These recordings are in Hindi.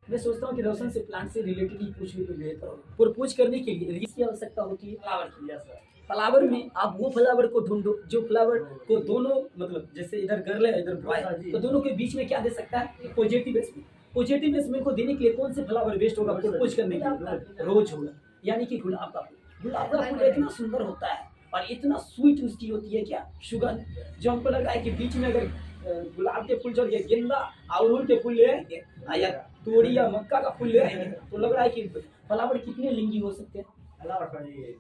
मैं सोचता हूँ कि रोशन से प्लांट से रिलेटेड ही पूछ तो बेहतर होगा। प्रपोज करने के लिए रील्स की आवश्यकता होती है। फ्लावर की जैसा। फ्लावर में आप वो फ्लावर को ढूंढो जो फ्लावर को दोनों मतलब जैसे इधर गर्ल है इधर बॉय है, तो दोनों के बीच में क्या दे सकता है? Positive spin. पॉजिटिव स्पिन को देने के लिए कौन से फ्लावर बेस्ट होगा प्रपोज करने के लिए? रोज होगा, यानी कि गुलाब का फूल। गुलाब का फूल इतना सुंदर होता है और इतना स्वीट उसकी होती है क्या सुगंध, जो हमको लग रहा है कि बीच में अगर गुलाब के फूल छोड़ के गेंदा अड़हुल के फूल ले आएंगे या तोड़ी या मक्का का फूल ले आएंगे तो लग रहा है कि फ्लावर कितने लिंगी हो सकते हैं। फ्लावर का ये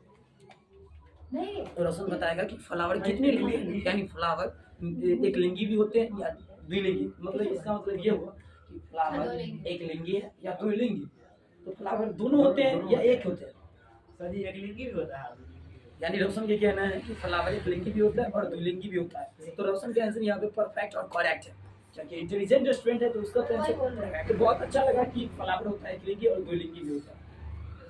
नहीं रोशन बताएगा कि फ्लावर कितने लिंगी हैं। यानी फ्लावर एक लिंगी भी होते हैं या द्विलिंगी, मतलब इसका मतलब ये हुआ कि फ्लावर एक लिंगी है या दो लिंगी। तो फ्लावर दोनों होते हैं या एक होते हैं? सर जी एक लिंगी भी होता है। यानी रोशन ये कहना है कि फ्लावर एक लिंगी भी होता है और द्विलिंगी भी होता है। तो रोशन का आंसर यहाँ पे परफेक्ट और करेक्ट है, क्योंकि इंटेलिजेंट स्टूडेंट है तो उसका तो आंसर परफेक्ट है। बहुत अच्छा लगा कि फ्लावर होता है एक लिंगी और द्विलिंगी भी होता है।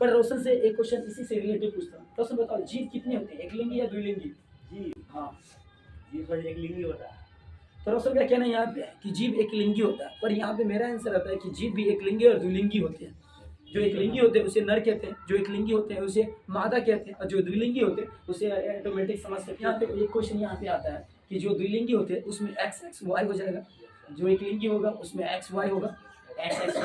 पर रोशन से एक क्वेश्चन इसी से रिलेटेड पूछता हूँ। रोशन बताओ जीभ कितनी होती है, एक लिंगी या द्विलिंगी? जी हाँ जी सर एक लिंगी होता है। तो रोशन का कहना यहाँ पे है कि जीभ एक लिंगी होता है, पर यहाँ पे मेरा आंसर आता है कि जीभ भी एक लिंगी और द्विलिंगी होती है। जो एक लिंगी होते हैं उसे नर कहते हैं, जो एक लिंगी होते हैं उसे मादा कहते हैं, और जो द्विलिंगी होते हैं उसे ऑटोमेटिक समझ सकते हैं। यहाँ पे एक क्वेश्चन यहाँ पे आता है कि जो द्विलिंगी होते हैं उसमें एक्स एक्स वाई हो जाएगा, जो एक लिंगी होगा उसमें एक्स वाई होगा, एक्स एक्स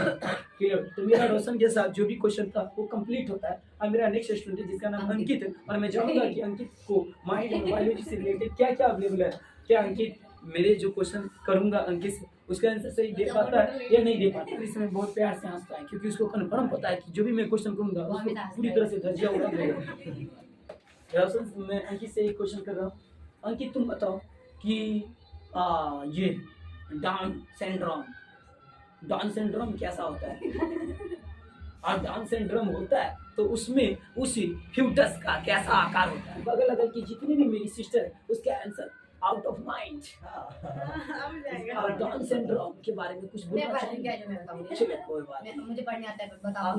क्लियर। तो मेरा रोशन के साथ जो भी क्वेश्चन था वो कंप्लीट होता है। और मेरा नेक्स्ट स्टूडेंट है जिसका नाम अंकित है, और मैं जानूंगा कि अंकित को माइंड और बायोलॉजी से रिलेटेड क्या क्या अवेलेबल है। क्या अंकित मेरे जो क्वेश्चन करूंगा अंकित से उसका आंसर सही दे पाता है या नहीं दे पाता है? इसमें बहुत प्यार से हंसता है क्योंकि उसको कन्फर्म पता है कि जो भी मैं क्वेश्चन करूंगा उसको पूरी तरह से धज्जिया उड़ा देगा। रोशन मैं अंकित से एक क्वेश्चन कर रहा हूँ। अंकित तुम बताओ कि ये डाउन सिंड्रोम कैसा होता है? और डाउन सिंड्रोम होता है तो उसमें उसी फ्यूटस का कैसा आकार होता है? बगल अगर की जितनी भी मेरी सिस्टर है उसका आंसर आउट ऑफ माइंड। और डाउन सिंड्रोम के बारे में कुछ बोलना चाहिए? चलिए कोई बात नहीं, मुझे पढ़ने आता है बताओ।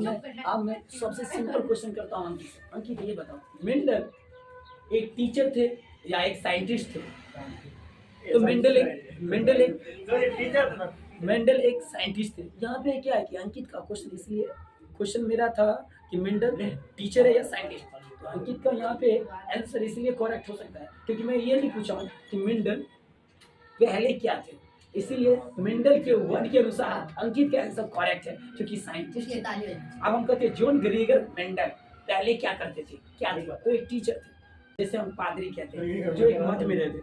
अब मैं सबसे सिंपल क्वेश्चन करता हूँ अंकित से। अंकित ये बताओ मेंडल एक टीचर थे या एक साइंटिस्ट थे? तो मेंडल एक साइंटिस्ट थे। यहाँ पे क्या है कि अंकित का क्वेश्चन इसलिए क्वेश्चन मेरा था कि मेंडल टीचर है या साइंटिस्ट, तो अंकित का यहाँ पे आंसर इसलिए करेक्ट हो सकता है क्योंकि मैं ये नहीं पूछा हूँ कि मेंडल पहले क्या थे, इसीलिए मेंडल के वर्ड के अनुसार अंकित का आंसर करेक्ट है क्योंकि साइंटिस्ट। अब हम कहते हैं जॉन ग्रेगर मेंडल पहले क्या करते थे, क्या थे? तो एक टीचर थे, जैसे हम पादरी कहते हैं जो एक मठ में रहते थे।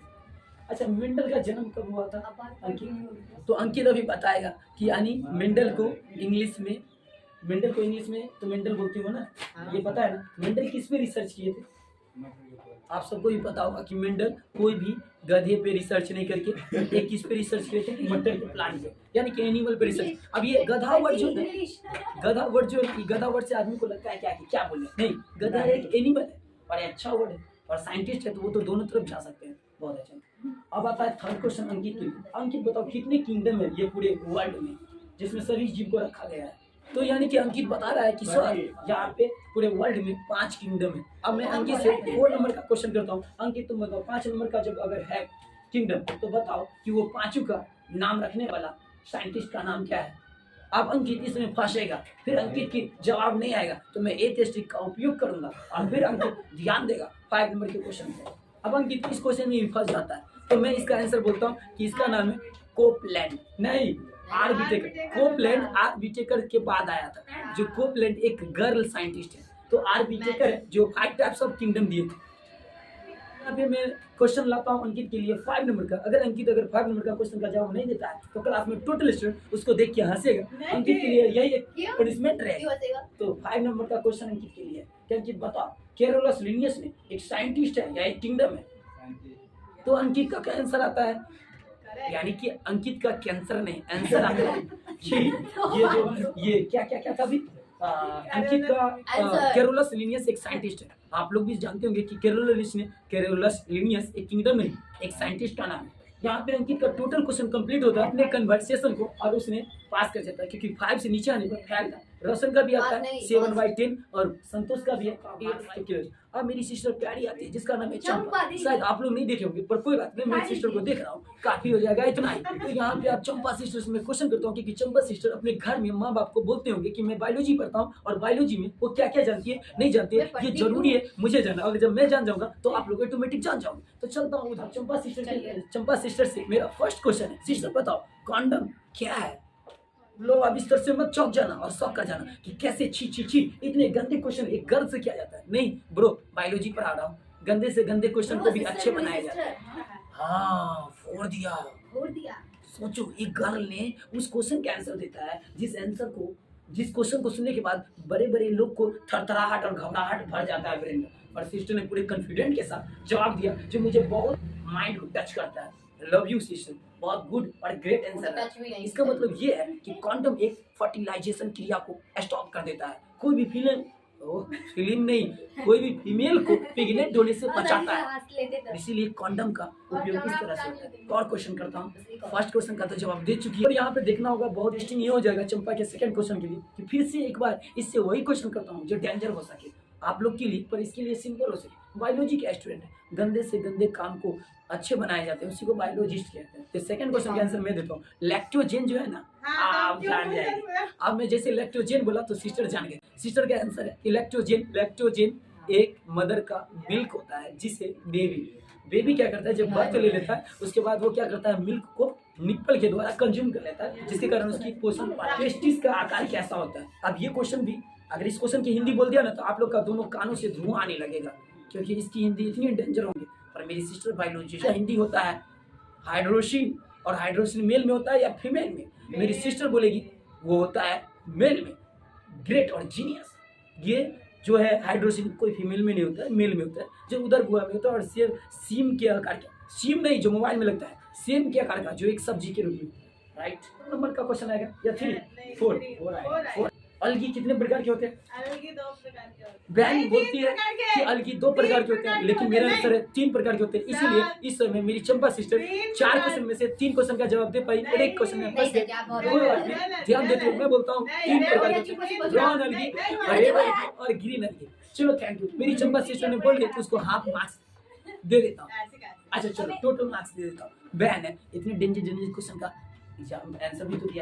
अच्छा मेंडल का जन्म कब हुआ था अंकित? तो अंकित अभी बताएगा कि यानी मेंडल को इंग्लिश में तो मेंडल बोलते हो ना, ये पता है ना? मेंडल किस पे रिसर्च किए थे? आप सबको भी पता होगा कि मेंडल कोई भी गधे पे रिसर्च नहीं करके एक किस पे रिसर्च किए थे? मटर के प्लांट पे, यानी कि एनिमल पे रिसर्च। अब ये गधा वर्ड जो गधा वर्ड से आदमी को लगता है क्या बोल रहे हैं? नहीं, गधा एक एनिमल है और अच्छा वर्ड है, और साइंटिस्ट है तो वो तो दोनों तरफ जा सकते हैं। बहुत अच्छा। अब आता है थर्ड क्वेश्चन अंकित के लिए। अंकित बताओ कितने किंगडम है ये पूरे वर्ल्ड में जिसमें सभी जीव को रखा गया है? तो यानी कि अंकित बता रहा है कि सर यहाँ पे पूरे वर्ल्ड में 5 किंगडम है। अब मैं अंकित से 4 नंबर का क्वेश्चन करता हूँ। अंकित तुम बताओ 5 नंबर का जब अगर है किंगडम तो बताओ कि वो पांचों का नाम रखने वाला साइंटिस्ट का नाम क्या है? अब अंकित इसमें फंसेगा, फिर अंकित की जवाब नहीं आएगा तो मैं ए टेस्टिक का उपयोग करूंगा और फिर अंकित ध्यान देगा 5 नंबर के क्वेश्चन पे। अब अंकित इस क्वेश्चन में भी फंस जाता है तो मैं इसका आंसर बोलता हूँ कि इसका नाम है कोपलैंड, नहीं R Whittaker. Copeland R Whittaker के बाद आया था, जो कोपलैंड एक गर्ल साइंटिस्ट है। तो आर विटेकर है जो 5 टाइप्स ऑफ किंगडम दिए थे। यहाँ पे मैं क्वेश्चन लाता हूँ अंकित के लिए 5 नंबर का। अगर अंकित 5 नंबर का क्वेश्चन का जवाब नहीं देता है तो क्लास में टोटल स्टूडेंट उसको देख के हंसेगा। अंकित के लिए यही एक पनिशमेंट रहेगा। तो 5 नंबर का क्वेश्चन अंकित के लिए क्या अंकित बताओ कैरोलस लिनियस ने एक साइंटिस्ट है या एक किंगडम है? तो अंकित का क्या आंसर आता है? यानी कि अंकित का कैंसर नहीं आंसर आता है कि ये क्या था अभी अंकित का कैरोलस लिनियस एक साइंटिस्ट है। आप लोग भी जानते होंगे कि कैरोलस लिनियस एक किंगडम में एक साइंटिस्ट का नाम है। यहाँ पे अंकित का टोटल क्वेश्चन कंप्लीट होता है अपने कन्वर्सेशन को और उसने पास कर जाता है क्योंकि 5 से नीचे आने पर फेल था। रोशन का भी आता बात है नहीं, 7/10 और संतोष का भी है 8 अब मेरी सिस्टर प्यारी आती है जिसका नाम है चंपा चंपा। दीदी। शायद आप लोग नहीं देखे होंगे पर कोई बात नहीं, मैं सिस्टर को देख रहा हूँ, काफी हो जाएगा इतना ही। तो यहाँ पे आप चंपा सिस्टर से मैं क्वेश्चन करता हूँ कि चंपा सिस्टर अपने घर में माँ बाप को बोलते होंगे कि मैं बायोलॉजी पढ़ता हूँ और बायोलॉजी में वो क्या क्या जानती है नहीं जानती है, मैं पढ़ती ये जरूरी है मुझे जानना। अगर जब मैं जान जाऊंगा तो आप लोग ऑटोमेटिक जान जाओगे। तो चलता हूँ उधर चंपा सिस्टर से मेरा फर्स्ट क्वेश्चन है, सिस्टर बताओ कॉन्डम क्या है? लो अब इस तरह से मत चौंक जाना और शौक कर जाना कि कैसे छी छी छी इतने गंदे क्वेश्चन एक गर्ल से किया जाता है। नहीं ब्रो, बायोलॉजी पढ़ा रहा हूँ, गंदे से गंदे क्वेश्चन को भी अच्छे बनाया जाता है। हाँ फोड़ दिया। छोड़ दिया। सोचो एक गर्ल ने उस क्वेश्चन का आंसर देता है जिस क्वेश्चन को सुनने के बाद बड़े बड़े लोग को थरथराहट और घबराहट भर जाता है ब्रेन में, और सिस्टर ने पूरे कॉन्फिडेंट के साथ जवाब दिया जो मुझे बहुत माइंड को टच करता है। लव यू सिस्टर, बहुत गुड और ग्रेट आंसर टच भी है। नहीं इसका किया। मतलब ये है कि क्वांटम एक फर्टिलाइजेशन क्रिया को स्टॉप कर देता है। कोई भी फीलिंग नहीं, कोई भी फीमेल को प्रेग्नेंट होने से बचाता है। इसीलिए कंडोम का उपयोग इस तरह से होता है। तो और क्वेश्चन करता हूँ, फर्स्ट क्वेश्चन का तो जवाब दे चुकी है और यहाँ पे देखना होगा बहुत इंटरेस्टिंग ये हो जाएगा चंपा के सेकंड क्वेश्चन के लिए कि फिर से एक बार इससे वही क्वेश्चन करता हूँ जो डेंजर हो सके आप लोग के लिए, पर इसके लिए सिंपल हो सके। बायोलॉजी के स्टूडेंट है, गंदे से गंदे काम को अच्छे बनाए जाते हैं, उसी को बायोलॉजिस्ट कहते हैं। तो सेकंड क्वेश्चन का आंसर मैं देता हूँ। लैक्टोजेन जो है ना, आप जान जाएंगे। अब मैं जैसे लैक्टोजेन बोला तो सिस्टर जान गए। सिस्टर का आंसर है कि लैक्टोजेन एक मदर का मिल्क होता है जिसे बेबी क्या करता है जब बर्थ ले लेता है उसके बाद वो क्या करता है मिल्क को निप्पल के द्वारा कंज्यूम कर लेता है, जिसके कारण उसकी पोषण टेस्टिस का आकार कैसा होता है। अब ये क्वेश्चन भी अगर इस क्वेश्चन की हिंदी बोल दिया ना तो आप लोग का दोनों कानों से धुआं आने लगेगा क्योंकि इसकी हिंदी इतनी डेंजर होंगी। पर मेरी सिस्टर बायोलॉजी का हिंदी होता है हाइड्रोसिन, और हाइड्रोसिन मेल में होता है या फीमेल में, मेरी सिस्टर बोलेगी वो होता है मेल में। ग्रेट और जीनियस। ये जो है हाइड्रोसिन कोई फीमेल में नहीं होता है, मेल में होता है, जो उधर गुआ में होता है। और सेम सीम के आकार का, सीम नहीं जो मोबाइल में लगता है, सेम के आकार का जो एक सब्जी के रूप में। राइट, नंबर का क्वेश्चन आएगा या 3 4 अलगी कितने प्रकार के होते हैं? अलगी 2 प्रकार के होते हैं। बहन बोलती है कि अलगी 2 प्रकार के होते हैं, लेकिन मेरा आंसर है 3 प्रकार के होते हैं। इसीलिए इस समय मेरी चंपा सिस्टर 4 क्वेश्चन में से 3 क्वेश्चन का जवाब दे पाई और एक क्वेश्चन में फंस गई। ध्यान देते हो, मैं बोलता हूँ 3 प्रकार के होते हैं, ब्राउन अलगी, रेड अलगी और ग्रीन अलगी। चलो थैंक यू। मेरी चंपा सिस्टर ने बोल दिया तो उसको हाफ मार्क्स दे देता हूँ। अच्छा चलो टोटल मार्क्स दे देता हूँ। बहन है इतने डेंजर क्वेश्चन का आंसर भी तो दिया।